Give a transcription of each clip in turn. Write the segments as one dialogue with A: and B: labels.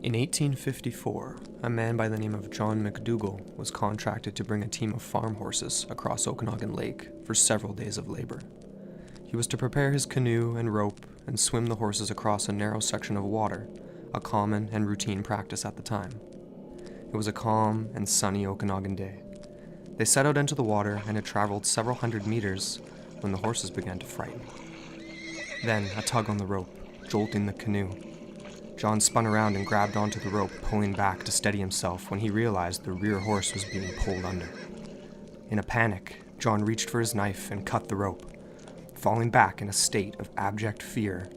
A: In 1854, a man by the name of John McDougall was contracted to bring a team of farm horses across Okanagan Lake for several days of labor. He was to prepare his canoe and rope and swim the horses across a narrow section of water, a common and routine practice at the time. It was a calm and sunny Okanagan day. They set out into the water and had traveled several hundred meters when the horses began to frighten. Then a tug on the rope, jolting the canoe. John spun around and grabbed onto the rope, pulling back to steady himself when he realized the rear horse was being pulled under. In a panic, John reached for his knife and cut the rope, falling back in a state of abject fear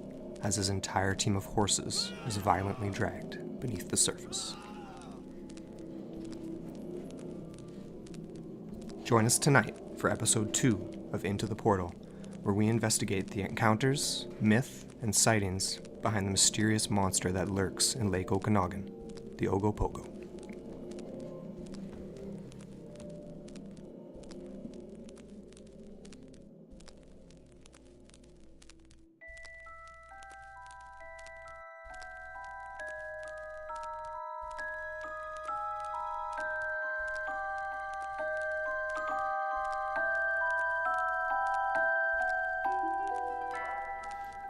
A: as his entire team of horses was violently dragged beneath the surface. Join us tonight for episode 2 of Into the Portal, where we investigate the encounters, myth, and sightings behind the mysterious monster that lurks in Lake Okanagan, the Ogopogo.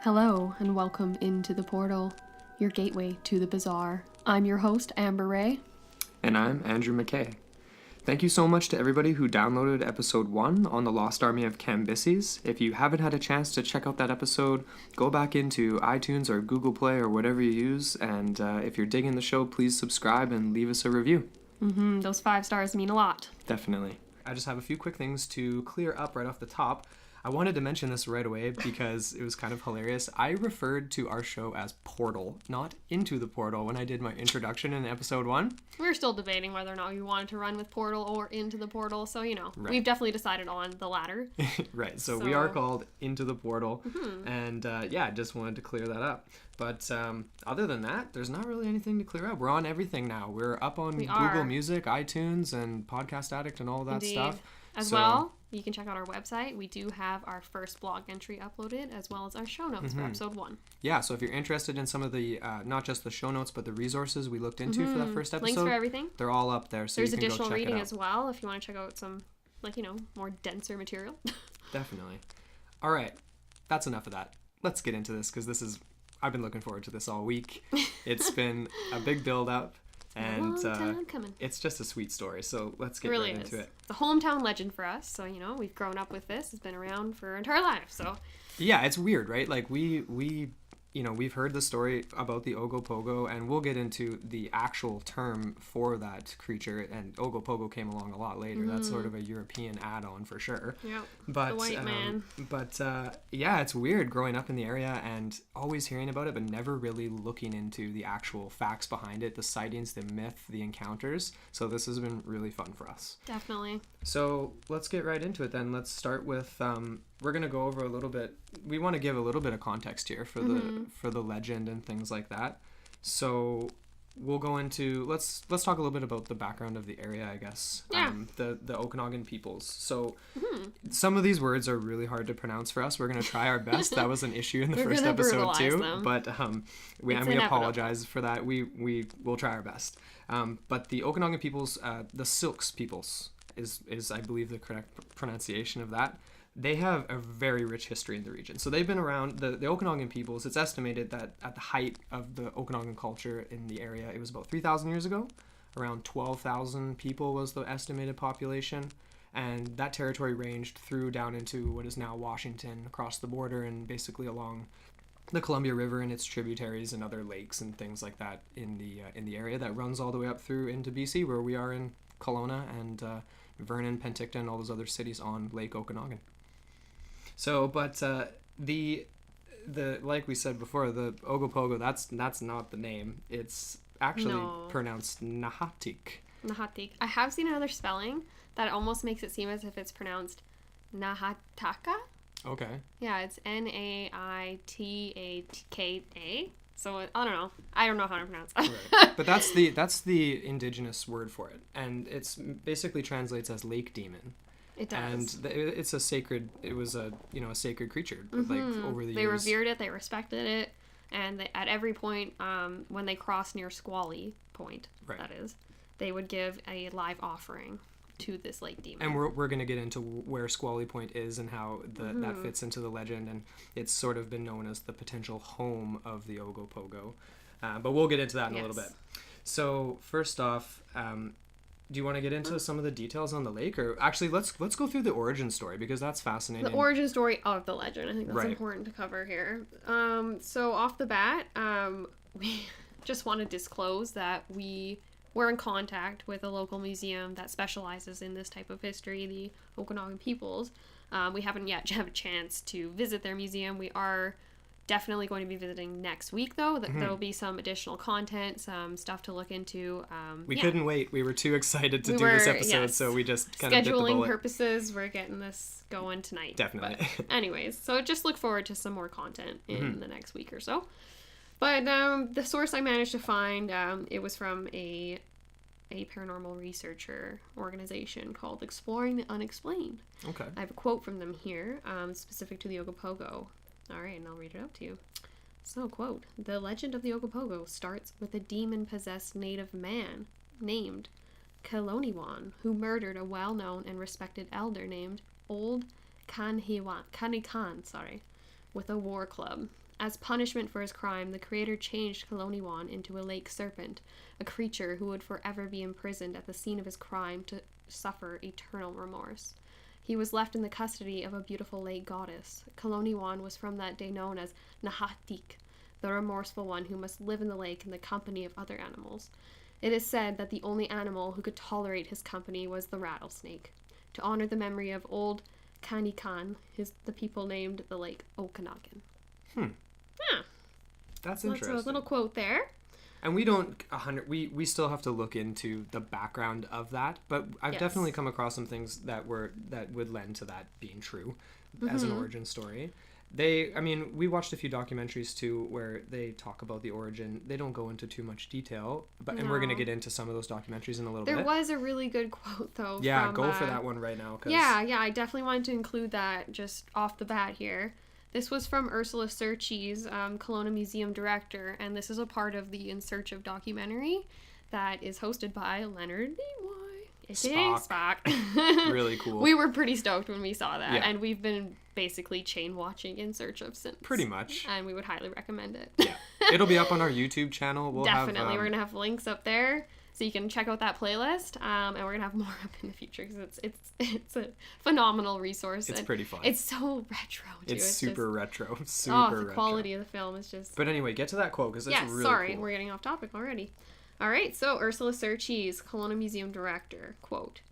B: Hello, and welcome into the portal, your gateway to the bizarre. I'm your host, Amber Ray.
A: And I'm Andrew McKay. Thank you so much to everybody who downloaded episode 1 on the Lost Army of Cambyses. If you haven't had a chance to check out that episode, go back into iTunes or Google Play or whatever you use, and if you're digging the show, please subscribe and leave us a review.
B: Those 5 stars mean a lot.
A: Definitely. I just have a few quick things to clear up right off the top. I wanted to mention this right away because it was kind of hilarious. I referred to our show as Portal, not Into the Portal, when I did my introduction in episode 1.
B: We were still debating whether or not we wanted to run with Portal or Into the Portal, so
A: Right.
B: We've definitely decided on the latter.
A: Right, so we are called Into the Portal, and I just wanted to clear that up. But other than that, there's not really anything to clear up. We're on everything now. We're up on Google Music, iTunes, and Podcast Addict and all that stuff.
B: As well, you can check out our website. We do have our first blog entry uploaded, as well as our show notes for episode 1.
A: Yeah, so if you're interested in some of the, not just the show notes, but the resources we looked into for that first episode.
B: Links for everything.
A: They're all up there, so
B: there's
A: you can
B: additional
A: go check
B: reading
A: it out.
B: as well, if you want to check out some, more denser material.
A: Definitely. All right, that's enough of that. Let's get into this, because I've been looking forward to this all week. It's been a big build-up. And it's just a sweet story, so let's get right into it.
B: It's a hometown legend for us, so we've grown up with this. It's been around for our entire lives, so
A: yeah, it's weird, right? Like we've heard the story about the Ogopogo, and we'll get into the actual term for that creature. And Ogopogo came along a lot later. That's sort of a European add-on for sure.
B: Yeah,
A: but
B: the white man.
A: But it's weird growing up in the area and always hearing about it, but never really looking into the actual facts behind it, the sightings, the myth, the encounters. So this has been really fun for us.
B: Definitely.
A: So let's get right into it then. Let's start with we're going to go over a little bit. We want to give a little bit of context here for the legend and things like that. So we'll go into let's talk a little bit about the background of the area, I guess.
B: Yeah.
A: The Okanagan peoples. So some of these words are really hard to pronounce for us. We're going to try our best. That was an issue in the first episode too.
B: Them.
A: But we apologize for that. We will try our best. But the Okanagan peoples, the Silks peoples is I believe the correct pronunciation of that. They have a very rich history in the region. So they've been around, the Okanagan peoples, it's estimated that at the height of the Okanagan culture in the area, it was about 3,000 years ago. Around 12,000 people was the estimated population. And that territory ranged through down into what is now Washington, across the border, and basically along the Columbia River and its tributaries and other lakes and things like that in the area that runs all the way up through into BC, where we are in Kelowna and Vernon, Penticton, all those other cities on Lake Okanagan. So, but the like we said before, the Ogopogo, that's not the name. It's actually pronounced Nahatik.
B: Nahatik. I have seen another spelling that almost makes it seem as if it's pronounced Nahataka.
A: Okay.
B: Yeah, it's Naitaka. So I don't know. I don't know how to pronounce it.
A: Right. But that's the indigenous word for it, and it's basically translates as lake demon.
B: It does.
A: And it was a sacred creature, like over the years.
B: They revered it, they respected it, and at every point, when they cross near Squally Point, that is, they would give a live offering to this lake demon.
A: And we're going to get into where Squally Point is and how that fits into the legend, and it's sort of been known as the potential home of the Ogopogo. But we'll get into that in a little bit. So first off, do you want to get into some of the details on the lake? Or actually, let's go through the origin story, because that's fascinating.
B: The origin story of the legend. I think that's important to cover here. So off the bat, we just want to disclose that we're in contact with a local museum that specializes in this type of history, the Okanagan peoples. We haven't yet had a chance to visit their museum. We are definitely going to be visiting next week, though. There'll be some additional content, some stuff to look into.
A: We couldn't wait. We were too excited to do this episode, so we just kind of bit the bullet.
B: Scheduling purposes, we're getting this going tonight.
A: Definitely.
B: But anyways, so just look forward to some more content in the next week or so. But the source I managed to find, it was from a paranormal researcher organization called Exploring the Unexplained.
A: Okay.
B: I have a quote from them here, specific to the Ogopogo. All right, and I'll read it out to you. So, quote, "The legend of the Ogopogo starts with a demon-possessed native man named Kaloniwan, who murdered a well-known and respected elder named Old Kanikan, with a war club. As punishment for his crime, the creator changed Kaloniwan into a lake serpent, a creature who would forever be imprisoned at the scene of his crime to suffer eternal remorse. He was left in the custody of a beautiful lake goddess. Kaloniwan was from that day known as Nahatik, the remorseful one who must live in the lake in the company of other animals. It is said that the only animal who could tolerate his company was the rattlesnake. To honor the memory of Old Kanikan, the people named the lake Okanagan." Yeah.
A: That's interesting.
B: That's a little quote there.
A: And we still have to look into the background of that, but I've definitely come across some things that would lend to that being true as an origin story. We watched a few documentaries too where they talk about the origin. They don't go into too much detail, and we're going to get into some of those documentaries in a little bit.
B: There was a really good quote though.
A: Yeah, go for that one right now.
B: Yeah, I definitely wanted to include that just off the bat here. This was from Ursula Serchis, Kelowna Museum Director, and this is a part of the In Search of documentary that is hosted by Leonard Nimoy, aka Spock.
A: Really cool.
B: We were pretty stoked when we saw that, and we've been basically chain watching In Search of since.
A: Pretty much.
B: And we would highly recommend it.
A: Yeah. It'll be up on our YouTube channel.
B: Definitely. We're going to have links up there. So you can check out that playlist, and we're gonna have more up in the future because it's a phenomenal resource.
A: It's pretty fun.
B: It's so retro too.
A: It's super retro.
B: The quality of the film is just.
A: But anyway, get to that quote because it's really
B: sorry,
A: cool.
B: We're getting off topic already. All right, so Ursula Serchis, Kelowna Museum Director, quote,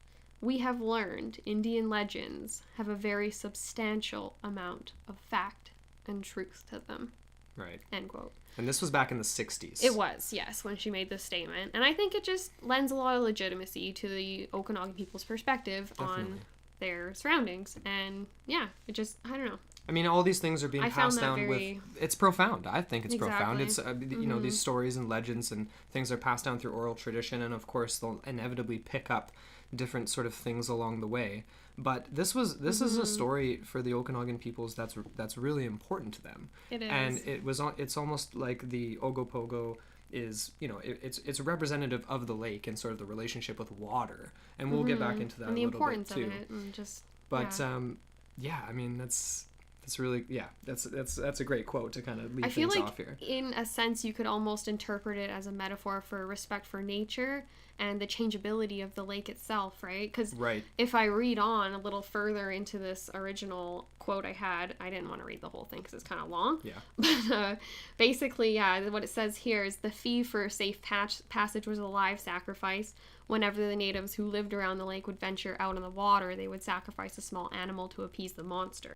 B: "We have learned Indian legends have a very substantial amount of fact and truth to them."
A: Right.
B: End quote.
A: And this was back in the 60s.
B: It was, yes, when she made this statement. And I think it just lends a lot of legitimacy to the Okanagan people's perspective on their surroundings. And yeah, it just, I don't know.
A: I mean, all these things are being passed down with... It's profound. I think it's profound. It's, these stories and legends and things are passed down through oral tradition. And of course, they'll inevitably pick up different sort of things along the way. But this is a story for the Okanagan peoples that's really important to them.
B: It is.
A: And it's almost like the Ogopogo is, it's representative of the lake and sort of the relationship with water. And we'll get back into that
B: and
A: a little bit too.
B: And the importance of it and just
A: I mean that's really that's a great quote to kind of leave things off here.
B: In a sense you could almost interpret it as a metaphor for respect for nature and the changeability of the lake itself, right? Because if I read on a little further into this original quote I didn't want to read the whole thing because it's kind of long.
A: Yeah.
B: But basically, what it says here is the fee for safe passage was a live sacrifice. Whenever the natives who lived around the lake would venture out on the water, they would sacrifice a small animal to appease the monster.